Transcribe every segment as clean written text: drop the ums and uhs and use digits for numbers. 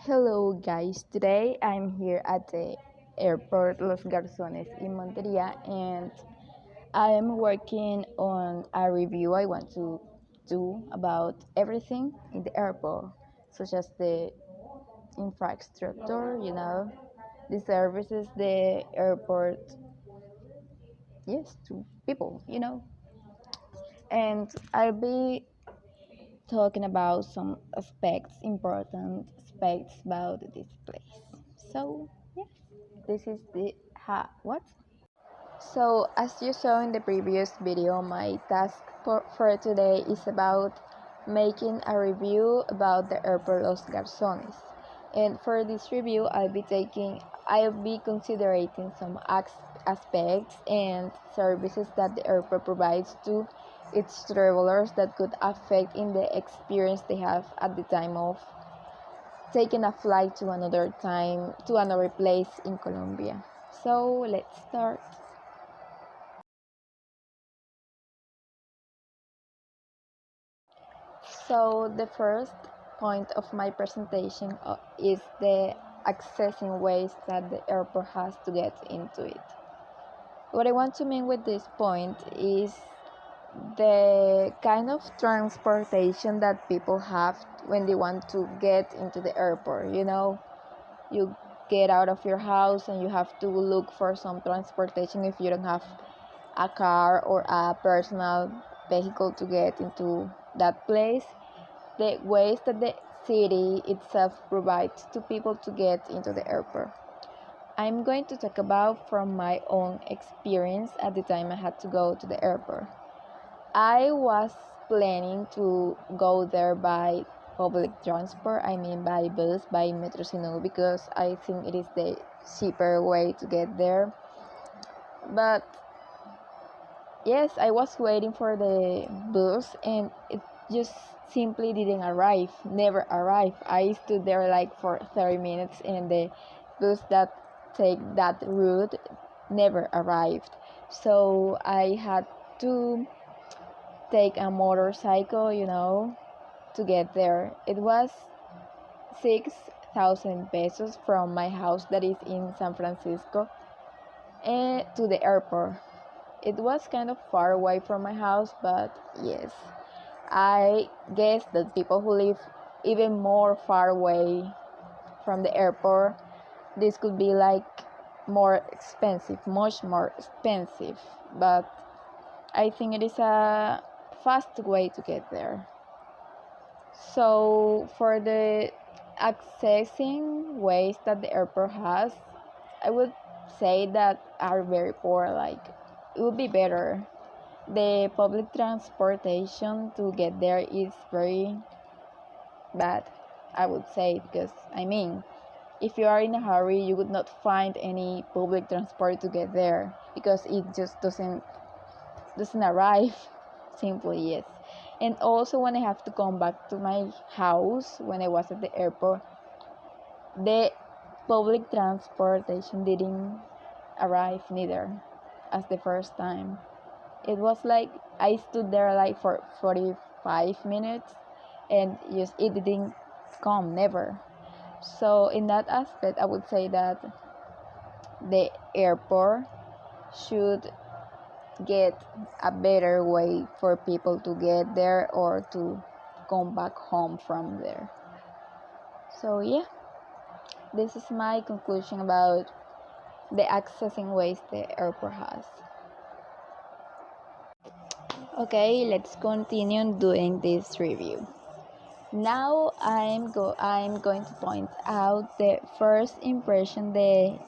Hello guys, today I'm here at the airport Los Garzones in Monteria and I am working on a review I want to do about everything in the airport, such as the infrastructure, the services the airport yes to people. And I'll be talking about some important aspects about this place. So, yeah, this is the what? So, as you saw in the previous video, my task for today is about making a review about the airport Los Garzones. And for this review, I'll be considering some aspects and services that the airport provides to its travelers that could affect in the experience they have at the time of taking a flight to another place in Colombia. So let's start. So the first point of my presentation is the accessing ways that the airport has to get into it. What I want to mean with this point is the kind of transportation that people have when they want to get into the airport. You get out of your house and you have to look for some transportation if you don't have a car or a personal vehicle to get into that place. The ways that the city itself provides to people to get into the airport. I'm going to talk about from my own experience at the time I had to go to the airport. I was planning to go there by public transport, I mean by bus, by Metro, because I think it is the cheaper way to get there. But yes, I was waiting for the bus and it just simply didn't arrive, never arrived. I stood there like for 30 minutes and the bus that take that route never arrived. So I had to take a motorcycle, to get there. It was 6,000 pesos from my house that is in San Francisco and to the airport. It was kind of far away from my house, but yes, I guess that people who live even more far away from the airport, this could be like more expensive, much more expensive, but I think it is a fast way to get there. So for the accessing ways that the airport has, I would say that are very poor. Like, it would be better. The public transportation to get there is very bad, I would say, because if you are in a hurry, you would not find any public transport to get there because it just doesn't arrive. Simply, yes. And also, when I have to come back to my house when I was at the airport, the public transportation didn't arrive neither as the first time. It was like I stood there like for 45 minutes and just it didn't come, never. So in that aspect, I would say that the airport should get a better way for people to get there or to come back home from there. So yeah, this is my conclusion about the accessing ways the airport has. Okay, let's continue doing this review. Now I'm going to point out the first impression the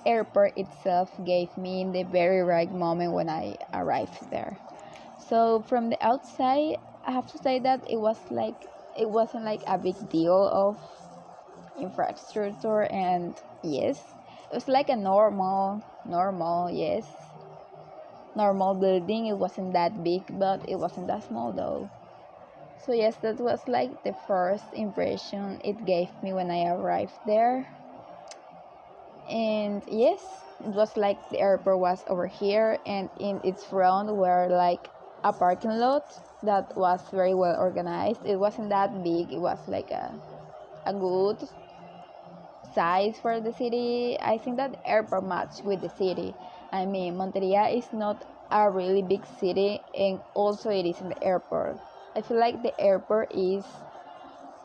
airport itself gave me in the very right moment when I arrived there. So from the outside, I have to say that it wasn't like a big deal of infrastructure, and yes, it was like a normal, yes, normal building. It wasn't that big, but it wasn't that small though. So yes, that was like the first impression it gave me when I arrived there. And yes, it was like the airport was over here and in its front were like a parking lot that was very well organized. It wasn't that big, it was like a good size for the city, I think that airport match with the city. I mean, Monteria is not a really big city, and also it is in the airport. I feel like the airport is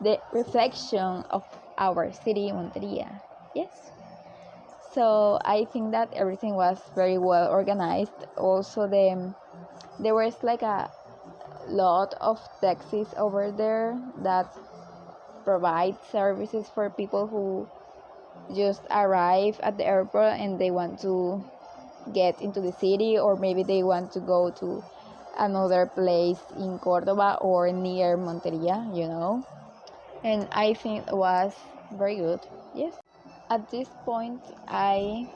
the reflection of our city, Monteria. Yes. So I think that everything was very well organized. Also, there was like a lot of taxis over there that provide services for people who just arrive at the airport and they want to get into the city, or maybe they want to go to another place in Cordoba or near Monteria. And I think it was very good. Yes. At this point, I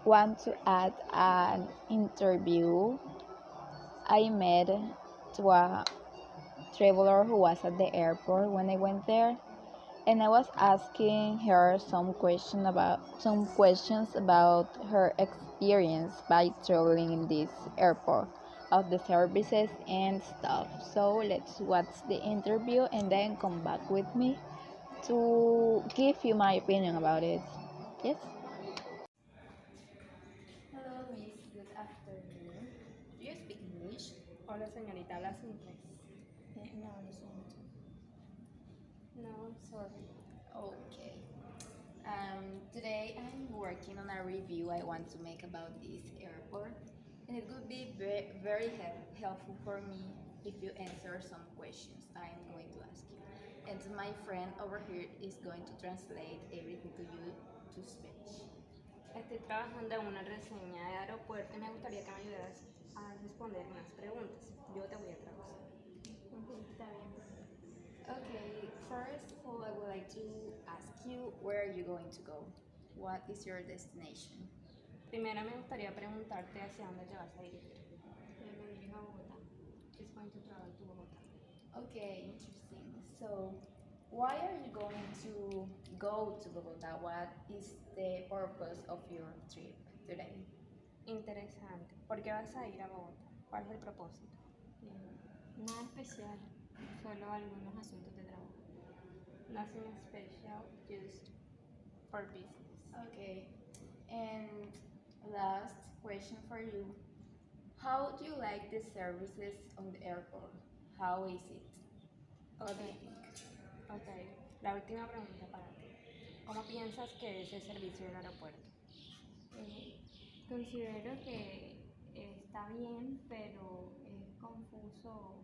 want to add an interview I made to a traveler who was at the airport when I went there, and I was asking her some questions about her experience by traveling in this airport, of the services and stuff. So let's watch the interview and then come back with me to give you my opinion about it. Yes. Hello, Miss. Good afternoon. Do you speak English? Hola señorita, ¿hablas inglés? No, lo siento. No, sorry. Okay. Today I'm working on a review I want to make about this airport, and it would be very helpful for me if you answer some questions I'm going to ask you. And my friend over here is going to translate everything to you to Spanish. Estoy trabajando en una reseña de aeropuerto y me gustaría que me ayudaras a responder unas preguntas. Yo te voy a traducir. Está bien. Okay, first of all, I would like to ask you, where are you going to go? What is your destination? Primero me gustaría preguntarte hacia dónde te vas a dirigir. Me dirijo a Bogotá. It's going to travel to Bogotá. Okay, interesting. So, why are you going to go to Bogotá? What is the purpose of your trip today? Interesante. ¿Por qué vas a ir a Bogotá? ¿Cuál es el propósito? Nada especial, solo algunos asuntos de trabajo. Nothing special, just for business. Okay, and last question for you. How do you like the services on the airport? How is it? What do you think? Ok, la última pregunta para ti. ¿Cómo piensas que es el servicio del aeropuerto? Considero que está bien, pero es confuso,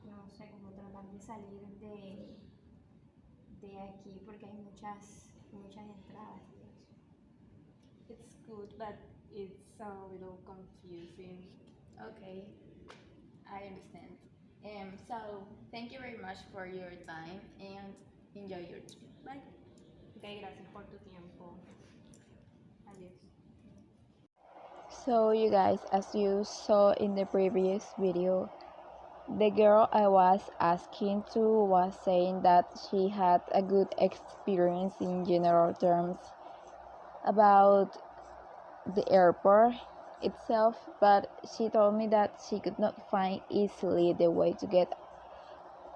no sé, como tratar de salir de aquí porque hay muchas entradas. It's good, but it's a little confusing. Okay, I understand. So thank you very much for your time and enjoy your trip. Bye. Ok, gracias por tu tiempo. Adiós. So you guys, as you saw in the previous video, the girl I was asking to was saying that she had a good experience in general terms about the airport itself, but she told me that she could not find easily the way to get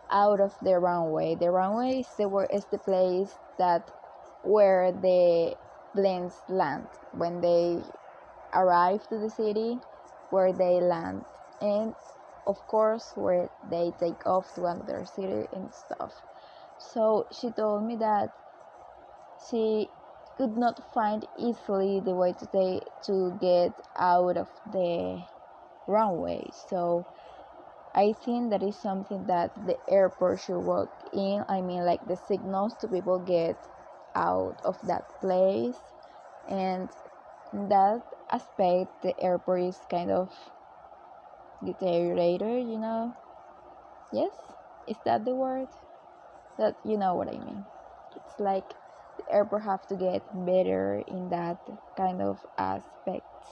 out of the runway. The runway is the place that where the planes land when they arrive to the city, where they land, and of course where they take off to another city and stuff. So she told me that she could not find easily the way to get out of the runway. So I think that is something that the airport should work in. I mean, like the signals to people get out of that place, and in that aspect, the airport is kind of deteriorated. Yes, is that the word? That you know what I mean. It's like the airport have to get better in that kind of aspects.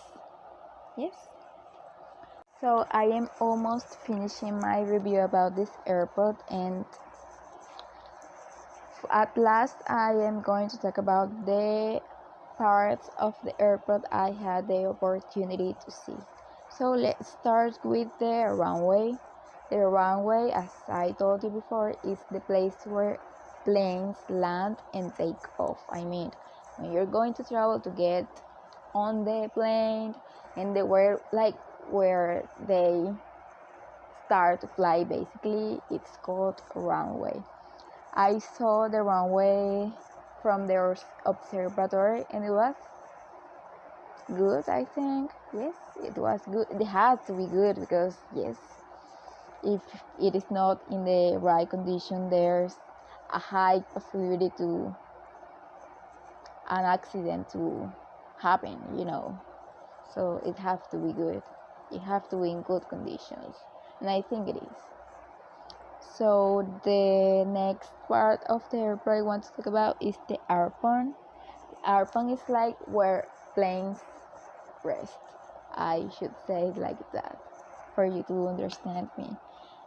Yes. So I am almost finishing my review about this airport, and at last I am going to talk about the parts of the airport I had the opportunity to see. So let's start with the runway. The runway, as I told you before, is the place where planes land and take off. I mean, when you're going to travel to get on the plane and they were like where they start to fly, basically it's called runway. I saw the runway from the observatory and it was good, I think. Yes, it was good. It has to be good because yes, if it is not in the right condition, there's a high possibility to an accident to happen, So it has to be good. It has to be in good conditions, and I think it is. So the next part of the airport I want to talk about is the airport. Airport is like where planes rest. I should say it like that for you to understand me.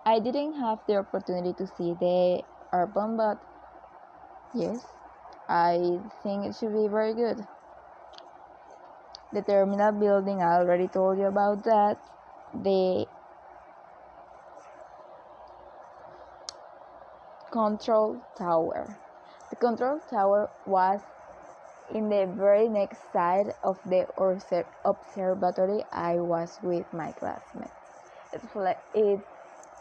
I didn't have the opportunity to see the airport, but yes, I think it should be very good. The terminal building, I already told you about that. The control tower. The control tower was in the very next side of the observatory. I was with my classmates.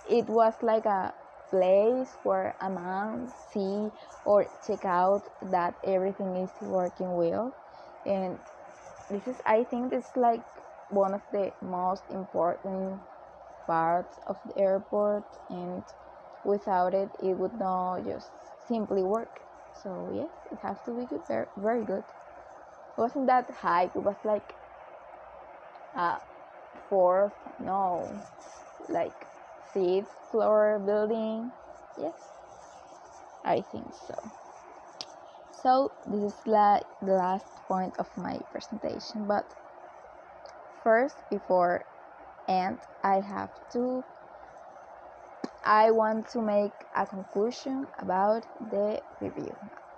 It was like a place where a man see or check out that everything is working well, and I think this is like one of the most important parts of the airport, and without it would not just simply work. So yes, it has to be good, very, very good. It wasn't that high, it was like a fourth, no, like fifth floor building. Yes, I think so. So this is like the last point of my presentation, but first, before end, I want to make a conclusion about the review.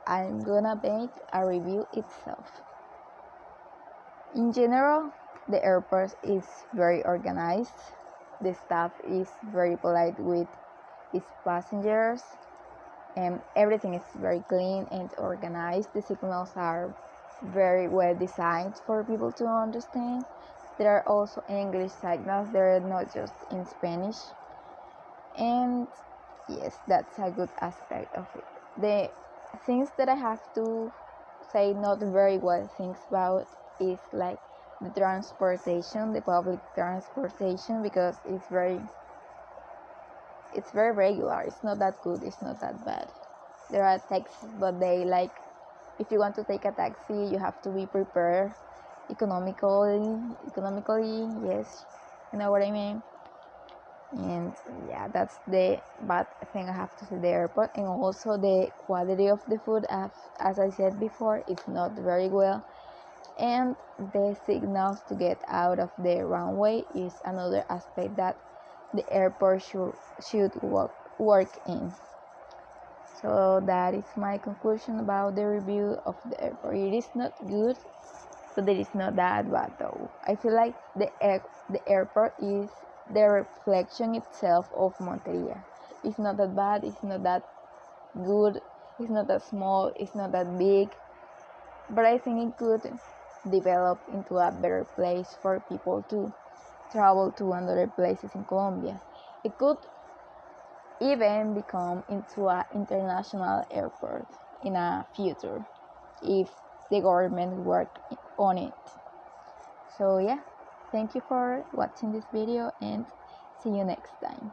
I'm gonna make a review itself. In general, the airport is very organized. The staff is very polite with its passengers, and everything is very clean and organized. The signals are very well designed for people to understand. There are also English signals, they're not just in Spanish. And yes, that's a good aspect of it. The things that I have to say not very well things about is like the transportation, the public transportation, because it's very regular. It's not that good, it's not that bad. There are taxis, but they like, if you want to take a taxi, you have to be prepared economically, yes, you know what I mean. And yeah, that's the bad thing I have to say, the airport. And also the quality of the food, as I said before, it's not very well, and the signals to get out of the runway is another aspect that the airport should work in. So that is my conclusion about the review of the airport. It is not good, but it is not that bad though. I feel like the airport is the reflection itself of Monteria. It's not that bad, it's not that good, it's not that small, it's not that big, but I think it could develop into a better place for people to travel to other places in Colombia. It could even become into an international airport in a future if the government work on it. So yeah, thank you for watching this video and see you next time.